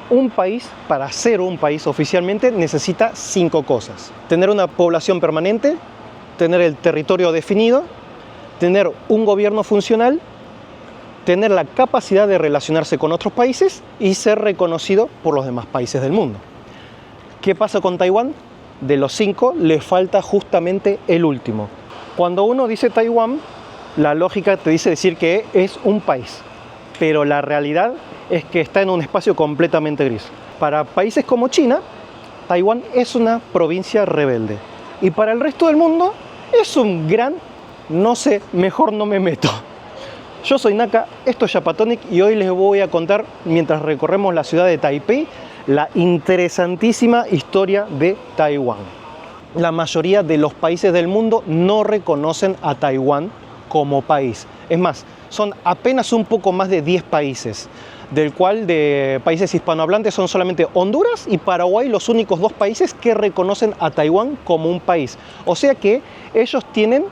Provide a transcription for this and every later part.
Un país, para ser un país oficialmente, necesita 5 cosas. Tener una población permanente, tener el territorio definido, tener un gobierno funcional, tener la capacidad de relacionarse con otros países y ser reconocido por los demás países del mundo. ¿Qué pasa con Taiwán? De los 5 le falta justamente el último. Cuando uno dice Taiwán, la lógica te dice decir que es un país, pero la realidad es que está en un espacio completamente gris. Para países como China, Taiwán es una provincia rebelde. Y para el resto del mundo es un gran, no sé, mejor no me meto. Yo soy Naka, esto es Japatonic y hoy les voy a contar, mientras recorremos la ciudad de Taipei, la interesantísima historia de Taiwán. La mayoría de los países del mundo no reconocen a Taiwán como país. Es más, son apenas un poco más de 10 países, del cual de países hispanohablantes son solamente Honduras y Paraguay los únicos 2 países que reconocen a Taiwán como un país. O sea que ellos tienen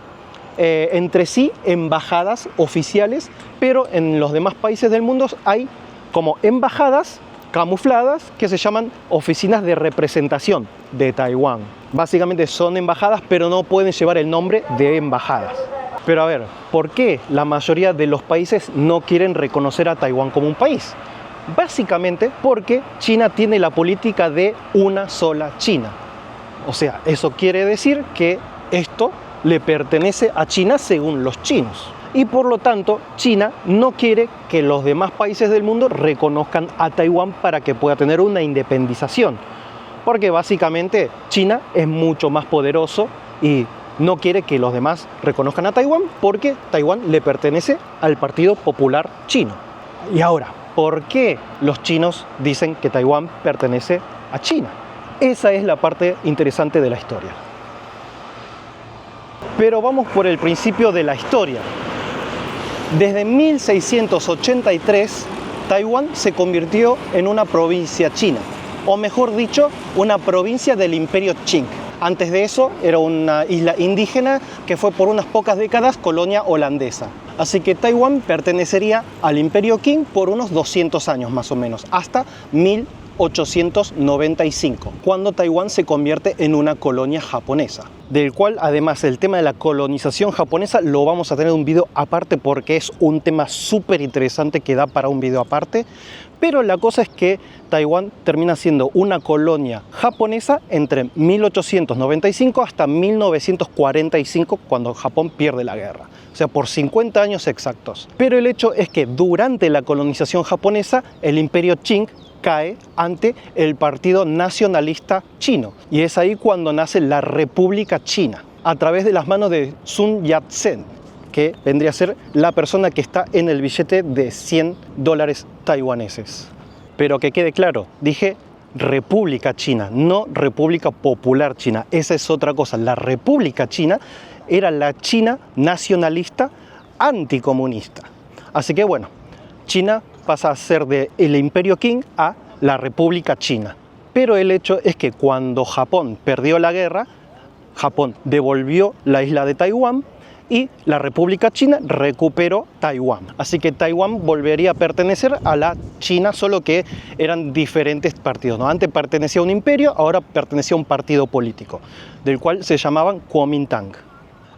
entre sí embajadas oficiales, pero en los demás países del mundo hay como embajadas camufladas que se llaman oficinas de representación de Taiwán. Básicamente son embajadas, pero no pueden llevar el nombre de embajadas. Pero a ver, ¿por qué la mayoría de los países no quieren reconocer a Taiwán como un país? Básicamente porque China tiene la política de una sola China. O sea, eso quiere decir que esto le pertenece a China según los chinos. Y por lo tanto, China no quiere que los demás países del mundo reconozcan a Taiwán para que pueda tener una independización. Porque básicamente China es mucho más poderoso y no quiere que los demás reconozcan a Taiwán porque Taiwán le pertenece al Partido Popular Chino. Y ahora, ¿por qué los chinos dicen que Taiwán pertenece a China? Esa es la parte interesante de la historia. Pero vamos por el principio de la historia. Desde 1683, Taiwán se convirtió en una provincia china, o mejor dicho, una provincia del Imperio Qing. Antes de eso era una isla indígena que fue por unas pocas décadas colonia holandesa. Así que Taiwán pertenecería al Imperio Qing por unos 200 años más o menos, hasta 1895, cuando Taiwán se convierte en una colonia japonesa. Del cual además el tema de la colonización japonesa lo vamos a tener un video aparte porque es un tema súper interesante que da para un video aparte. Pero la cosa es que Taiwán termina siendo una colonia japonesa entre 1895 hasta 1945, cuando Japón pierde la guerra. O sea, por 50 años exactos. Pero el hecho es que durante la colonización japonesa, el Imperio Qing cae ante el Partido Nacionalista Chino. Y es ahí cuando nace la República China, a través de las manos de Sun Yat-sen, que vendría a ser la persona que está en el billete de $100 taiwaneses. Pero que quede claro, dije República China, no República Popular China. Esa es otra cosa. La República China era la China nacionalista anticomunista. Así que bueno, China pasa a ser del Imperio Qing a la República China. Pero el hecho es que cuando Japón perdió la guerra, Japón devolvió la isla de Taiwán y la República China recuperó Taiwán. Así que Taiwán volvería a pertenecer a la China, solo que eran diferentes partidos, ¿no? Antes pertenecía a un imperio, ahora pertenecía a un partido político, del cual se llamaban Kuomintang.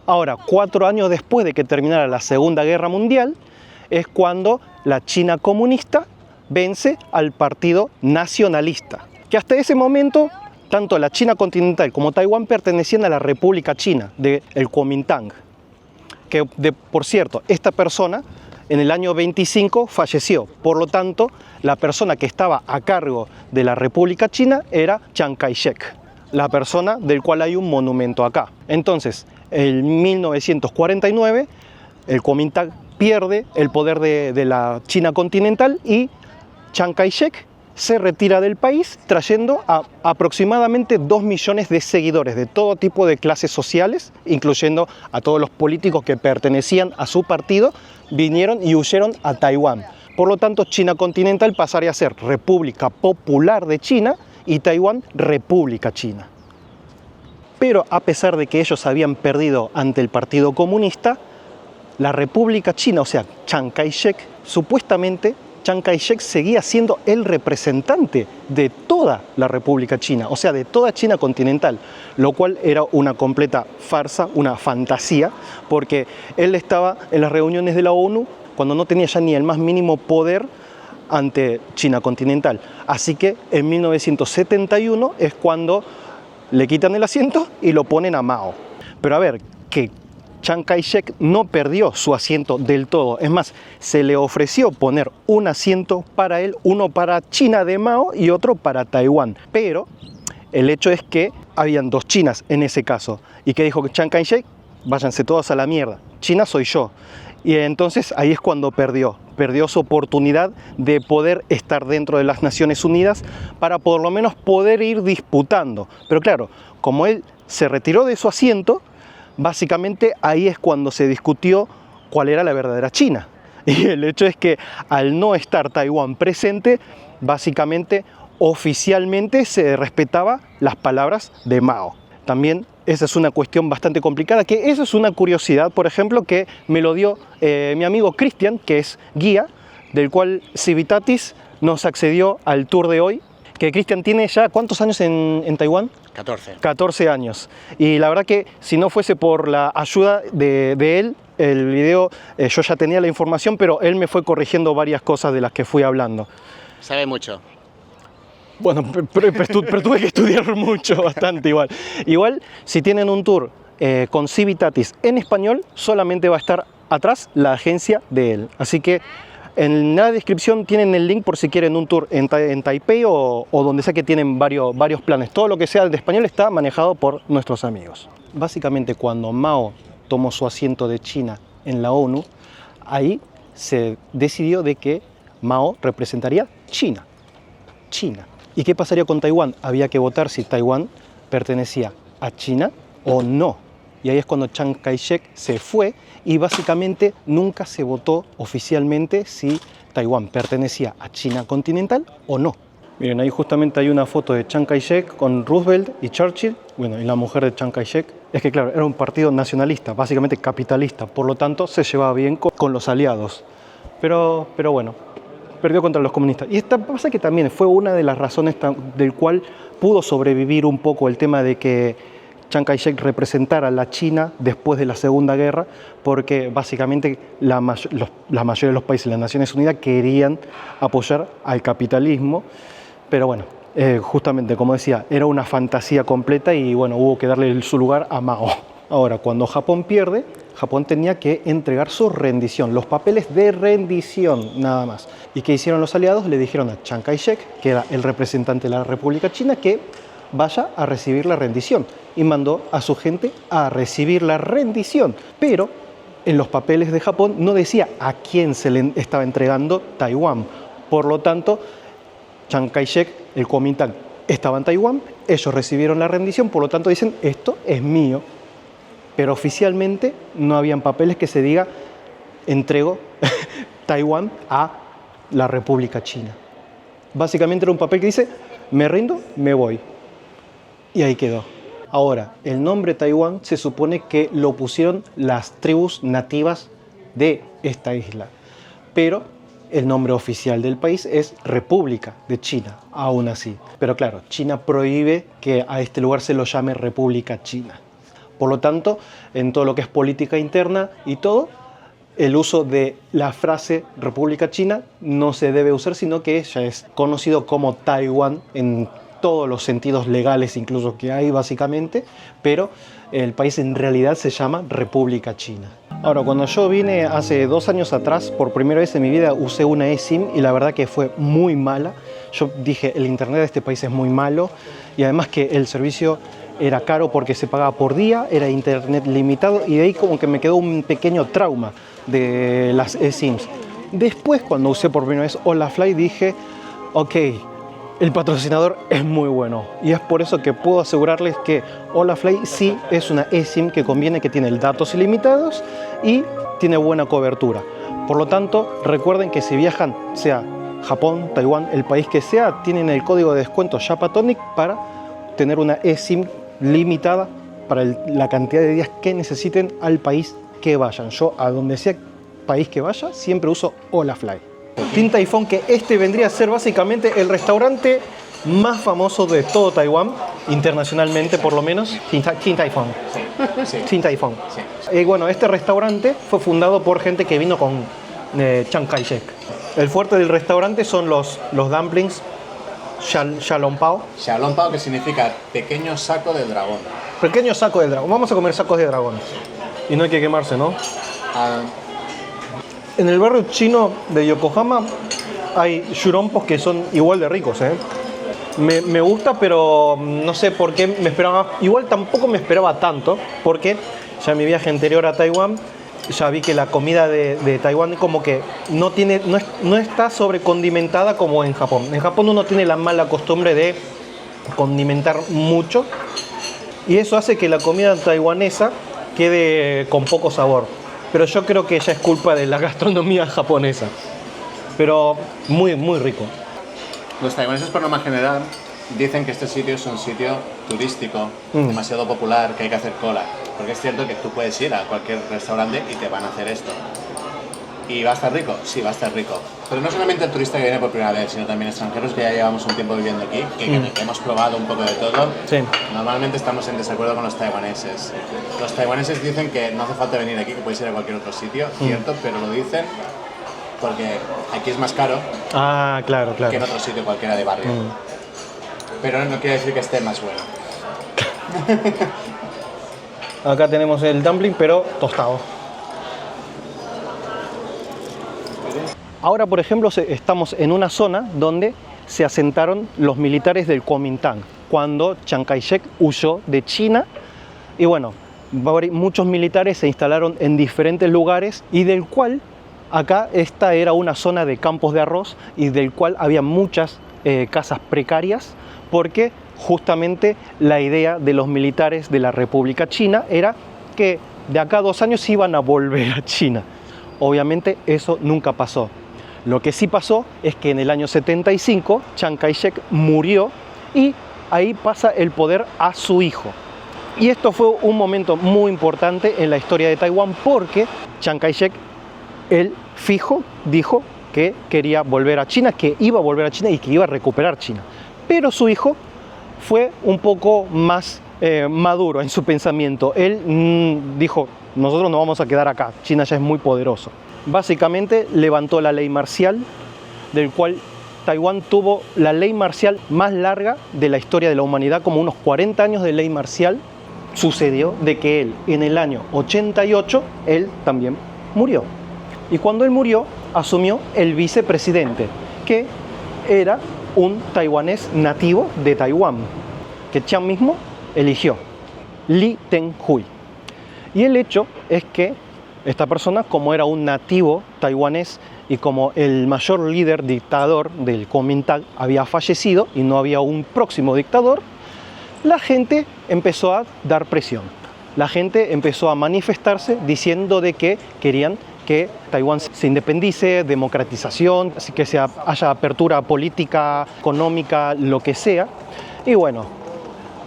Ahora, 4 años después de que terminara la Segunda Guerra Mundial, es cuando la China comunista vence al Partido Nacionalista, que hasta ese momento tanto la China continental como Taiwán pertenecían a la República China del Kuomintang, que por cierto, esta persona en el año 25 falleció. Por lo tanto, la persona que estaba a cargo de la República China era Chiang Kai-shek, la persona del cual hay un monumento acá. Entonces, en 1949, el Kuomintang pierde el poder de la China continental y Chiang Kai-shek se retira del país trayendo a aproximadamente 2 millones de seguidores de todo tipo de clases sociales, incluyendo a todos los políticos que pertenecían a su partido, vinieron y huyeron a Taiwán. Por lo tanto, China continental pasaría a ser República Popular de China y Taiwán República China. Pero a pesar de que ellos habían perdido ante el Partido Comunista, la República China, o sea, Chiang Kai-shek, supuestamente Chiang Kai-shek seguía siendo el representante de toda la República China, o sea, de toda China continental, lo cual era una completa farsa, una fantasía, porque él estaba en las reuniones de la ONU cuando no tenía ya ni el más mínimo poder ante China continental. Así que en 1971 es cuando le quitan el asiento y lo ponen a Mao. Pero a ver, que Chiang Kai-shek no perdió su asiento del todo. Es más, se le ofreció poner un asiento para él, uno para China de Mao y otro para Taiwán. Pero el hecho es que habían dos Chinas en ese caso. ¿Y qué dijo Chiang Kai-shek? Váyanse todos a la mierda. China soy yo. Y entonces ahí es cuando perdió su oportunidad de poder estar dentro de las Naciones Unidas para por lo menos poder ir disputando. Pero claro, como él se retiró de su asiento, básicamente ahí es cuando se discutió cuál era la verdadera China. Y el hecho es que al no estar Taiwán presente, básicamente oficialmente se respetaba las palabras de Mao. También esa es una cuestión bastante complicada, que eso es una curiosidad, por ejemplo, que me lo dio mi amigo Cristian, que es guía, del cual Civitatis nos accedió al tour de hoy. Que Cristian tiene ya, ¿cuántos años en Taiwán? 14. 14 años. Y la verdad que si no fuese por la ayuda de él, el video, yo ya tenía la información, pero él me fue corrigiendo varias cosas de las que fui hablando. Sabe mucho. Bueno, pero tuve que estudiar mucho, bastante igual. Igual, si tienen un tour con Civitatis en español, solamente va a estar atrás la agencia de él. Así que en la descripción tienen el link por si quieren un tour en Taipei o donde sea que tienen varios planes. Todo lo que sea de español está manejado por nuestros amigos. Básicamente cuando Mao tomó su asiento de China en la ONU, ahí se decidió de que Mao representaría China. ¿Y qué pasaría con Taiwán? Había que votar si Taiwán pertenecía a China o no. Y ahí es cuando Chiang Kai-shek se fue y básicamente nunca se votó oficialmente si Taiwán pertenecía a China continental o no. Miren, ahí justamente hay una foto de Chiang Kai-shek con Roosevelt y Churchill, bueno, y la mujer de Chiang Kai-shek. Es que claro, era un partido nacionalista, básicamente capitalista, por lo tanto se llevaba bien con los aliados. Pero bueno, perdió contra los comunistas. Y esta pasa que también fue una de las razones del cual pudo sobrevivir un poco el tema de que Chiang Kai-shek representara a la China después de la Segunda Guerra, porque básicamente la mayoría de los países de las Naciones Unidas querían apoyar al capitalismo, pero bueno, justamente como decía, era una fantasía completa y bueno, hubo que darle su lugar a Mao. Ahora, cuando Japón pierde, Japón tenía que entregar su rendición, los papeles de rendición nada más. ¿Y qué hicieron los aliados? Le dijeron a Chiang Kai-shek, que era el representante de la República China, que vaya a recibir la rendición, y mandó a su gente a recibir la rendición, pero en los papeles de Japón no decía a quién se le estaba entregando Taiwán. Por lo tanto, Chiang Kai-shek, el Kuomintang, estaba en Taiwán, ellos recibieron la rendición, por lo tanto dicen, esto es mío, pero oficialmente no habían papeles que se diga, entrego Taiwán a la República China. Básicamente era un papel que dice, me rindo, me voy. Y ahí quedó. Ahora, el nombre Taiwán se supone que lo pusieron las tribus nativas de esta isla, pero el nombre oficial del país es República de China, aún así. Pero claro, China prohíbe que a este lugar se lo llame República China. Por lo tanto, en todo lo que es política interna y todo, el uso de la frase República China no se debe usar, sino que ya es conocido como Taiwán en todos los sentidos legales incluso que hay básicamente, pero el país en realidad se llama República China. Ahora, cuando yo vine hace 2 años atrás, por primera vez en mi vida usé una eSIM y la verdad que fue muy mala. Yo dije, el internet de este país es muy malo y además que el servicio era caro porque se pagaba por día, era internet limitado y de ahí como que me quedó un pequeño trauma de las eSIMs. Después, cuando usé por primera vez Holafly, dije, ok, el patrocinador es muy bueno y es por eso que puedo asegurarles que Holafly sí es una eSIM que conviene, que tiene datos ilimitados y tiene buena cobertura. Por lo tanto, recuerden que si viajan, sea Japón, Taiwán, el país que sea, tienen el código de descuento Japatonic para tener una eSIM limitada para la cantidad de días que necesiten al país que vayan. Yo, a donde sea país que vaya, siempre uso Holafly. Tin Tai Fung, que este vendría a ser básicamente el restaurante más famoso de todo Taiwán, internacionalmente por lo menos. Tin Tai Fung. Sí. Tin Tai Fung. Sí. Bueno, este restaurante fue fundado por gente que vino con Chiang Kai-shek. El fuerte del restaurante son los dumplings Xiaolongbao. Xiaolongbao, que significa pequeño saco del dragón. Pequeño saco de dragón. Vamos a comer sacos de dragón. Y no hay que quemarse, ¿no? Ah, En el barrio chino de Yokohama hay xurompos que son igual de ricos, ¿eh? Me gusta, pero no sé por qué me esperaba. Igual tampoco me esperaba tanto, porque ya en mi viaje anterior a Taiwán ya vi que la comida de Taiwán como que no está sobrecondimentada como en Japón. En Japón uno tiene la mala costumbre de condimentar mucho y eso hace que la comida taiwanesa quede con poco sabor. Pero yo creo que ya es culpa de la gastronomía japonesa. Pero muy, muy rico. los taiwaneses, por norma general, dicen que este sitio es un sitio turístico, demasiado popular, que hay que hacer cola. Porque es cierto que tú puedes ir a cualquier restaurante y te van a hacer esto. ¿Y va a estar rico? Sí, va a estar rico. Pero no solamente el turista que viene por primera vez, sino también extranjeros que ya llevamos un tiempo viviendo aquí, que hemos probado un poco de todo. Sí. Normalmente estamos en desacuerdo con los taiwaneses. Los taiwaneses dicen que no hace falta venir aquí, que puedes ir a cualquier otro sitio, cierto, pero lo dicen porque aquí es más caro Ah, claro, claro. que en otro sitio cualquiera de barrio. Pero no quiere decir que esté más bueno. Acá tenemos el dumpling, pero tostado. Ahora, por ejemplo, estamos en una zona donde se asentaron los militares del Kuomintang cuando Chiang Kai-shek huyó de China. Y bueno, muchos militares se instalaron en diferentes lugares y del cual acá esta era una zona de campos de arroz y del cual había muchas casas precarias porque justamente la idea de los militares de la República China era que de acá a 2 años iban a volver a China. Obviamente eso nunca pasó. Lo que sí pasó es que en el año 75 Chiang Kai-shek murió y ahí pasa el poder a su hijo. Y esto fue un momento muy importante en la historia de Taiwán porque Chiang Kai-shek, él fijo, dijo que quería volver a China, que iba a volver a China y que iba a recuperar China. Pero su hijo fue un poco más maduro en su pensamiento. Él dijo, nosotros no vamos a quedar acá, China ya es muy poderoso. Básicamente levantó la ley marcial, del cual Taiwán tuvo la ley marcial más larga de la historia de la humanidad, como unos 40 años de ley marcial. Sucedió de que él, en el año 88, él también murió. Y cuando él murió, asumió el vicepresidente, que era un taiwanés nativo de Taiwán, que Chiang mismo eligió, Lee Teng-hui. Y el hecho es que esta persona, como era un nativo taiwanés y como el mayor líder dictador del Kuomintang había fallecido y no había un próximo dictador, la gente empezó a dar presión. La gente empezó a manifestarse diciendo de que querían que Taiwán se independice, democratización, que haya apertura política, económica, lo que sea. Y bueno,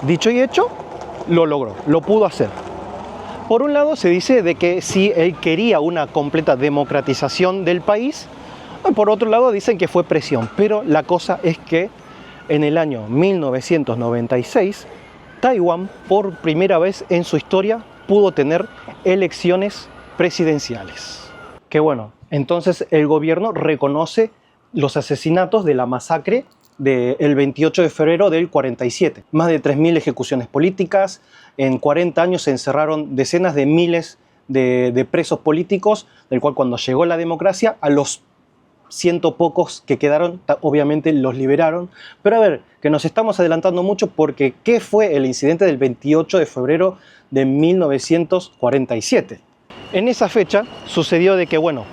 dicho y hecho, lo logró, lo pudo hacer. Por un lado se dice de que sí, él quería una completa democratización del país, por otro lado dicen que fue presión, pero la cosa es que en el año 1996, Taiwán por primera vez en su historia pudo tener elecciones presidenciales. Que bueno, entonces el gobierno reconoce los asesinatos de la masacre del 28 de febrero del 47. Más de 3.000 ejecuciones políticas. En 40 años se encerraron decenas de miles de presos políticos, del cual cuando llegó la democracia, a los ciento pocos que quedaron, obviamente los liberaron. Pero a ver, que nos estamos adelantando mucho porque ¿qué fue el incidente del 28 de febrero de 1947? En esa fecha sucedió de que, bueno,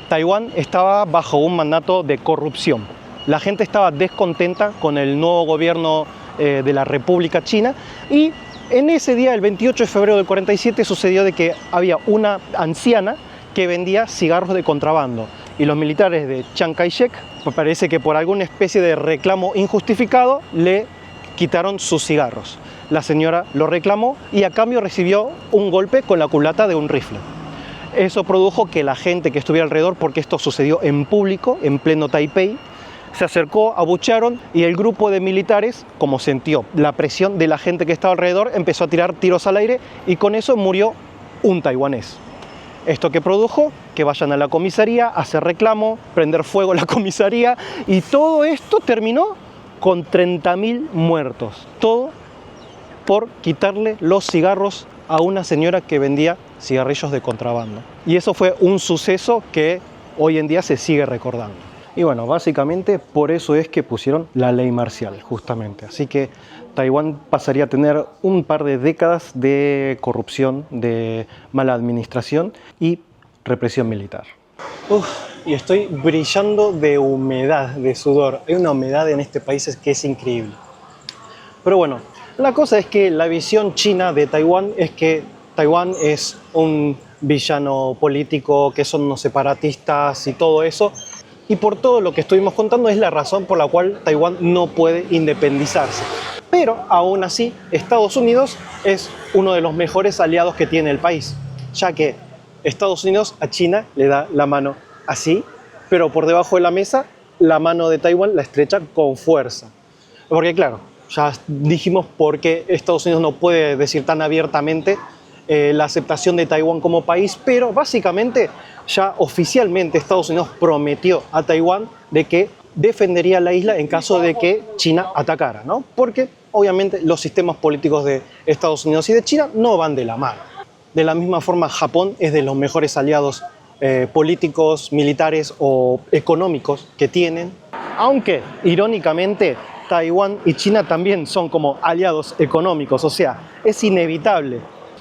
Taiwán estaba bajo un mandato de corrupción. La gente estaba descontenta con el nuevo gobierno de la República China y en ese día, el 28 de febrero del 47, sucedió de que había una anciana que vendía cigarros de contrabando y los militares de Chiang Kai-shek, parece que por alguna especie de reclamo injustificado, le quitaron sus cigarros. La señora lo reclamó y a cambio recibió un golpe con la culata de un rifle. Eso produjo que la gente que estuviera alrededor, porque esto sucedió en público, en pleno Taipei, se acercó, abuchearon y el grupo de militares, como sintió la presión de la gente que estaba alrededor, empezó a tirar tiros al aire y con eso murió un taiwanés. Esto que produjo que vayan a la comisaría, hacer reclamo, prender fuego a la comisaría y todo esto terminó con 30.000 muertos. Todo por quitarle los cigarros a una señora que vendía cigarrillos de contrabando. Y eso fue un suceso que hoy en día se sigue recordando. Y bueno, básicamente por eso es que pusieron la ley marcial, justamente. Así que Taiwán pasaría a tener un par de décadas de corrupción, de mala administración y represión militar. Y estoy brillando de humedad, de sudor. Hay una humedad en este país que es increíble. Pero bueno, la cosa es que la visión china de Taiwán es que Taiwán es un villano político, que son unos separatistas y todo eso. Y por todo lo que estuvimos contando es la razón por la cual Taiwán no puede independizarse. Pero aún así, Estados Unidos es uno de los mejores aliados que tiene el país, ya que Estados Unidos a China le da la mano así, pero por debajo de la mesa, la mano de Taiwán la estrecha con fuerza. Porque claro, ya dijimos por qué Estados Unidos no puede decir tan abiertamente la aceptación de Taiwán como país, pero básicamente ya oficialmente Estados Unidos prometió a Taiwán de que defendería la isla en caso de que China atacara, ¿no? Porque obviamente los sistemas políticos de Estados Unidos y de China no van de la mano. De la misma forma, Japón es de los mejores aliados políticos, militares o económicos que tienen, aunque irónicamente Taiwán y China también son como aliados económicos, o sea, es inevitable.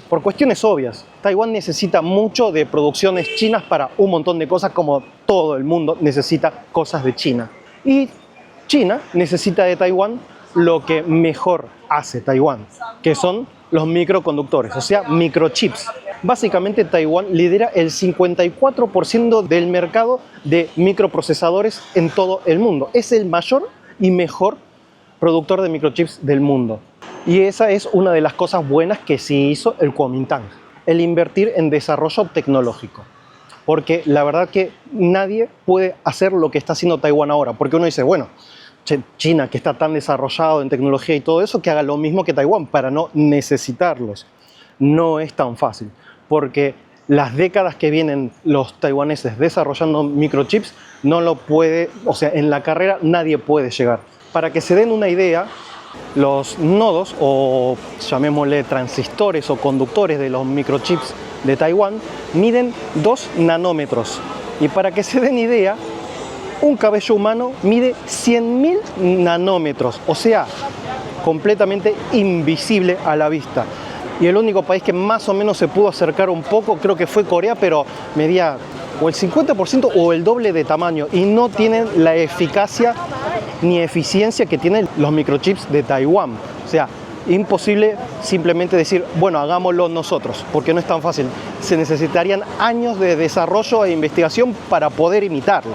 Por cuestiones obvias, Taiwán necesita mucho de producciones chinas para un montón de cosas, como todo el mundo necesita cosas de China. Y China necesita de Taiwán lo que mejor hace Taiwán, que son los microconductores, o sea, microchips. Básicamente Taiwán lidera el 54% del mercado de microprocesadores en todo el mundo. Es el mayor y mejor productor de microchips del mundo. Y esa es una de las cosas buenas que sí hizo el Kuomintang, el invertir en desarrollo tecnológico. Porque la verdad que nadie puede hacer lo que está haciendo Taiwán ahora. Porque uno dice, bueno, China, que está tan desarrollado en tecnología y todo eso, que haga lo mismo que Taiwán para no necesitarlos. No es tan fácil, porque las décadas que vienen los taiwaneses desarrollando microchips, no lo puede, o sea, en la carrera nadie puede llegar. Para que se den una idea, los nodos, o llamémosle transistores o conductores de los microchips de Taiwán, miden 2 nanómetros. Y para que se den idea, un cabello humano mide 100.000 nanómetros, o sea, completamente invisible a la vista. Y el único país que más o menos se pudo acercar un poco, creo que fue Corea, pero medía o el 50% o el doble de tamaño y no tienen la eficacia ni eficiencia que tienen los microchips de Taiwán. O sea, imposible simplemente decir, bueno, hagámoslo nosotros, porque no es tan fácil. Se necesitarían años de desarrollo e investigación para poder imitarlo.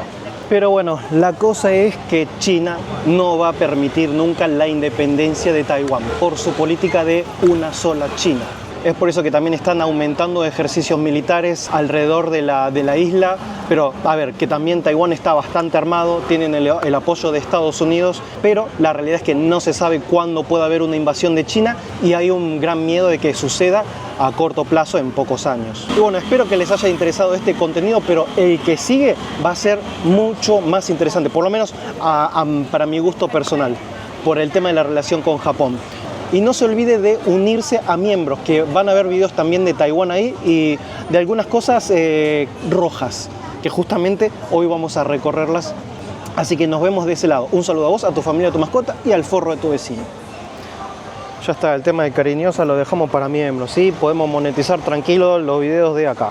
Pero bueno, la cosa es que China no va a permitir nunca la independencia de Taiwán por su política de una sola China. Es por eso que también están aumentando ejercicios militares alrededor de la isla. Pero, a ver, que también Taiwán está bastante armado, tienen el apoyo de Estados Unidos, pero la realidad es que no se sabe cuándo puede haber una invasión de China y hay un gran miedo de que suceda a corto plazo en pocos años. Y bueno, espero que les haya interesado este contenido, pero el que sigue va a ser mucho más interesante, por lo menos para mi gusto personal, por el tema de la relación con Japón. Y no se olvide de unirse a miembros, que van a ver videos también de Taiwán ahí y de algunas cosas rojas, que justamente hoy vamos a recorrerlas. Así que nos vemos de ese lado. Un saludo a vos, a tu familia, a tu mascota y al forro de tu vecino. Ya está, el tema de cariñosa lo dejamos para miembros, ¿sí? Podemos monetizar tranquilo los videos de acá.